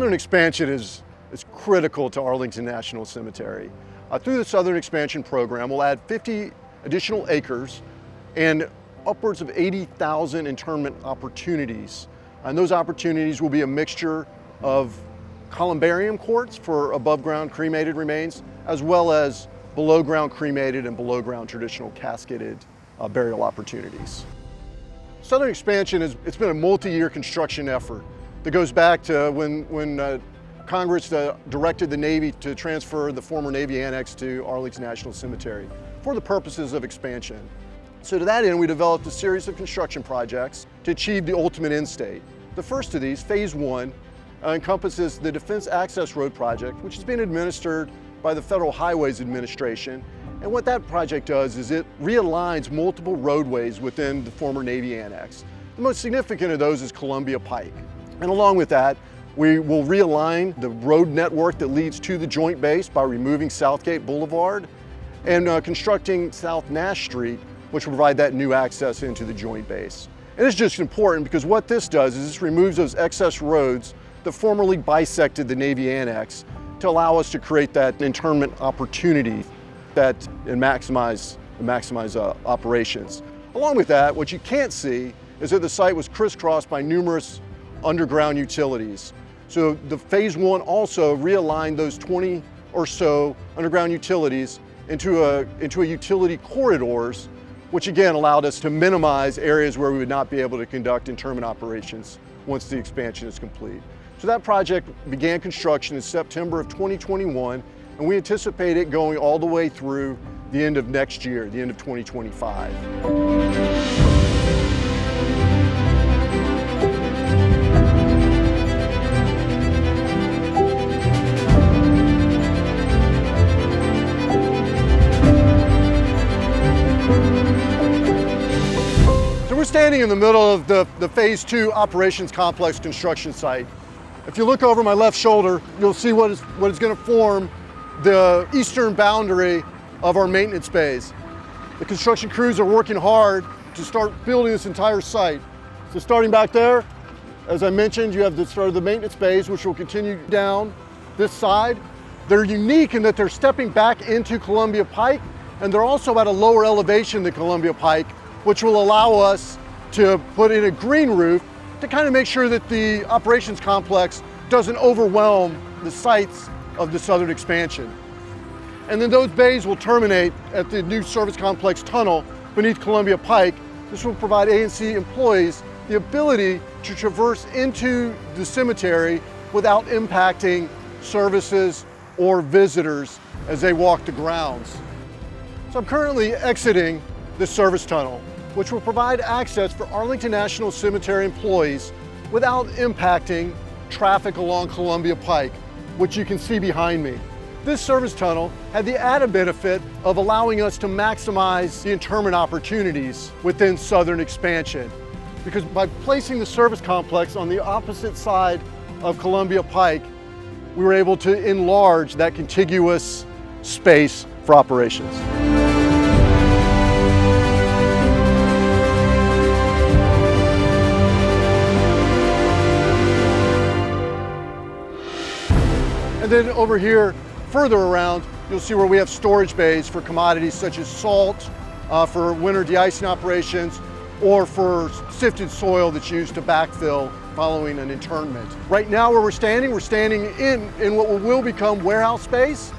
southern expansion is critical to Arlington National Cemetery. Through the southern expansion program, we'll add 50 additional acres and upwards of 80,000 internment opportunities. And those opportunities will be a mixture of columbarium courts for above ground cremated remains, as well as below ground cremated and below ground traditional casketed burial opportunities. Southern expansion it's been a multi-year construction effort that goes back to when Congress directed the Navy to transfer the former Navy annex to Arlington National Cemetery for the purposes of expansion. So to that end, we developed a series of construction projects to achieve the ultimate end state. The first of these, phase one, encompasses the Defense Access Road project, which is being administered by the Federal Highways Administration. And what that project does is it realigns multiple roadways within the former Navy annex. The most significant of those is Columbia Pike. And along with that, we will realign the road network that leads to the Joint Base by removing Southgate Boulevard and constructing South Nash Street, which will provide that new access into the Joint Base. And it's just important because what this does is this removes those excess roads that formerly bisected the Navy annex to allow us to create that internment opportunity and maximize operations. Along with that, what you can't see is that the site was crisscrossed by numerous underground utilities. So the phase one also realigned those 20 or so underground utilities into a utility corridors, which again allowed us to minimize areas where we would not be able to conduct interment operations once the expansion is complete. So that project began construction in September of 2021, and we anticipate it going all the way through the end of next year, the end of 2025. So we're standing in the middle of the phase two operations complex construction site. If you look over my left shoulder, you'll see what is going to form the eastern boundary of our maintenance bays. The construction crews are working hard to start building this entire site. So starting back there, as I mentioned, you have the start of the maintenance bays, which will continue down this side. They're unique in that they're stepping back into Columbia Pike, and they're also at a lower elevation than Columbia Pike, which will allow us to put in a green roof to kind of make sure that the operations complex doesn't overwhelm the sites of the southern expansion. And then those bays will terminate at the new service complex tunnel beneath Columbia Pike. This will provide ANC employees the ability to traverse into the cemetery without impacting services or visitors as they walk the grounds. So I'm currently exiting the service tunnel, which will provide access for Arlington National Cemetery employees without impacting traffic along Columbia Pike, which you can see behind me. This service tunnel had the added benefit of allowing us to maximize the interment opportunities within southern expansion. Because by placing the service complex on the opposite side of Columbia Pike, we were able to enlarge that contiguous space for operations. And then over here, further around, you'll see where we have storage bays for commodities such as salt, for winter de-icing operations, or for sifted soil that's used to backfill following an interment. Right now where we're standing in what will become warehouse space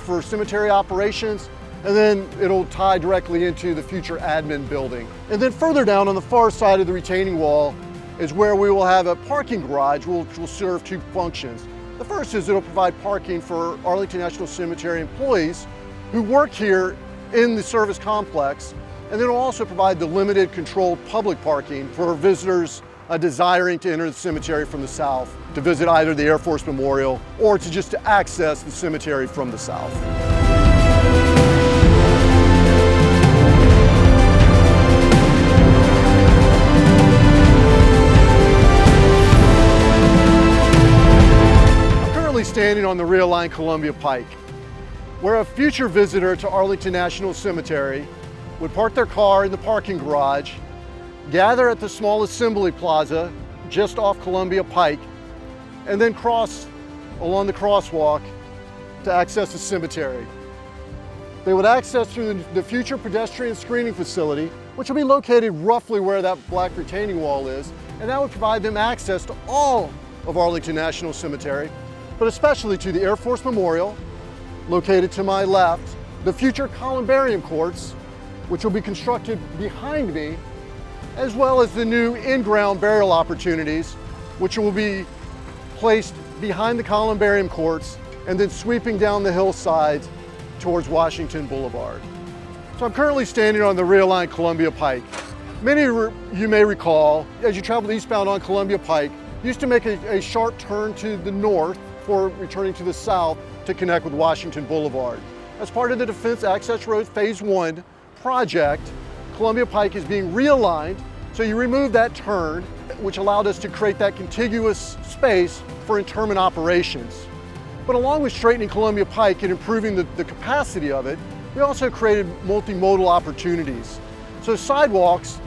for cemetery operations, and then it'll tie directly into the future admin building. And then further down on the far side of the retaining wall is where we will have a parking garage which will serve two functions. The first is it'll provide parking for Arlington National Cemetery employees who work here in the service complex, and then it'll also provide the limited controlled public parking for visitors desiring to enter the cemetery from the south, to visit either the Air Force Memorial or to access the cemetery from the south. Standing on the realign Columbia Pike, where a future visitor to Arlington National Cemetery would park their car in the parking garage, gather at the small assembly plaza just off Columbia Pike, and then cross along the crosswalk to access the cemetery. They would access through the future pedestrian screening facility, which will be located roughly where that black retaining wall is, and that would provide them access to all of Arlington National Cemetery, but especially to the Air Force Memorial, located to my left, the future columbarium courts, which will be constructed behind me, as well as the new in-ground burial opportunities, which will be placed behind the columbarium courts and then sweeping down the hillside towards Washington Boulevard. So I'm currently standing on the realign Columbia Pike. Many of you may recall, as you travel eastbound on Columbia Pike, you used to make a sharp turn to the north before returning to the south to connect with Washington Boulevard. As part of the Defense Access Road Phase 1 project, Columbia Pike is being realigned, so you remove that turn, which allowed us to create that contiguous space for interment operations. But along with straightening Columbia Pike and improving the capacity of it, we also created multimodal opportunities. So sidewalks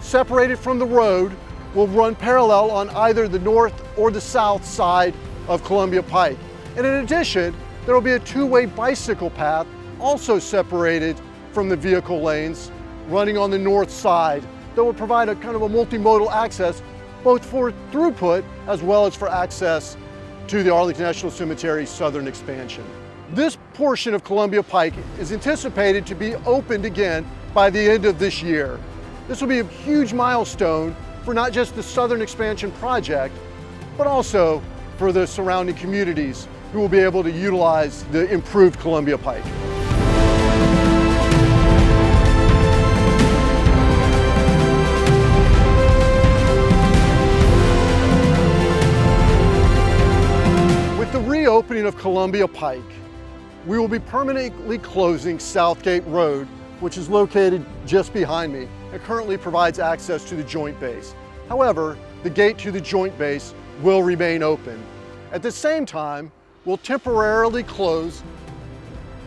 separated from the road will run parallel on either the north or the south side of Columbia Pike. And in addition, there will be a two-way bicycle path also separated from the vehicle lanes running on the north side that will provide a kind of a multimodal access both for throughput as well as for access to the Arlington National Cemetery southern expansion. This portion of Columbia Pike is anticipated to be opened again by the end of this year. This will be a huge milestone for not just the southern expansion project, but also for the surrounding communities who will be able to utilize the improved Columbia Pike. With the reopening of Columbia Pike, we will be permanently closing Southgate Road, which is located just behind me and currently provides access to the Joint Base. However, the gate to the Joint Base will remain open. At the same time, we'll temporarily close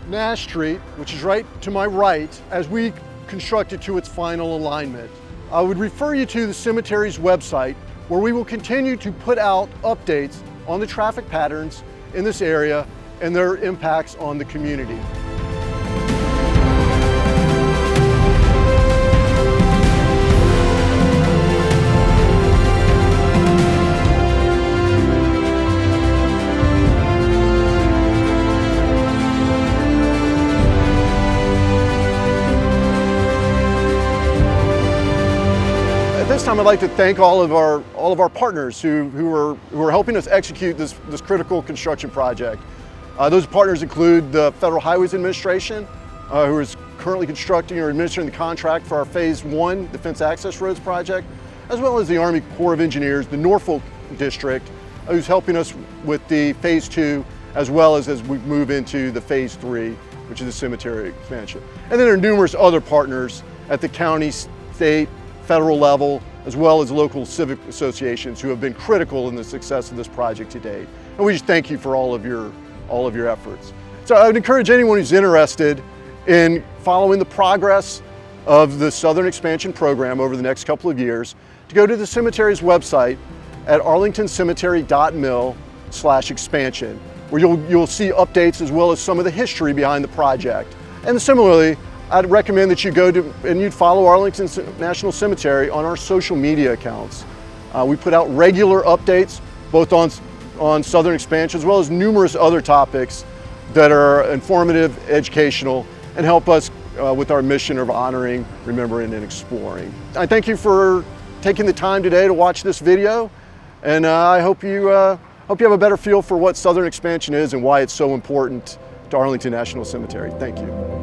Nash Street, which is right to my right, as we construct it to its final alignment. I would refer you to the cemetery's website, where we will continue to put out updates on the traffic patterns in this area and their impacts on the community. At this time, I'd like to thank all of our partners who are helping us execute this critical construction project. Those partners include the Federal Highways Administration, who is currently constructing or administering the contract for our Phase 1 Defense Access Roads project, as well as the Army Corps of Engineers, the Norfolk District, who's helping us with the Phase 2, as well as we move into the Phase 3, which is the cemetery expansion. And then there are numerous other partners at the county, state, federal level, as well as local civic associations who have been critical in the success of this project to date. And we just thank you for all of your efforts. So I would encourage anyone who's interested in following the progress of the Southern Expansion Program over the next couple of years to go to the cemetery's website at arlingtoncemetery.mil/expansion, where you'll see updates as well as some of the history behind the project. And similarly, I'd recommend that you go to and you'd follow Arlington National Cemetery on our social media accounts. We put out regular updates both on Southern Expansion as well as numerous other topics that are informative, educational, and help us with our mission of honoring, remembering, and exploring. I thank you for taking the time today to watch this video, and I hope you have a better feel for what Southern Expansion is and why it's so important to Arlington National Cemetery. Thank you.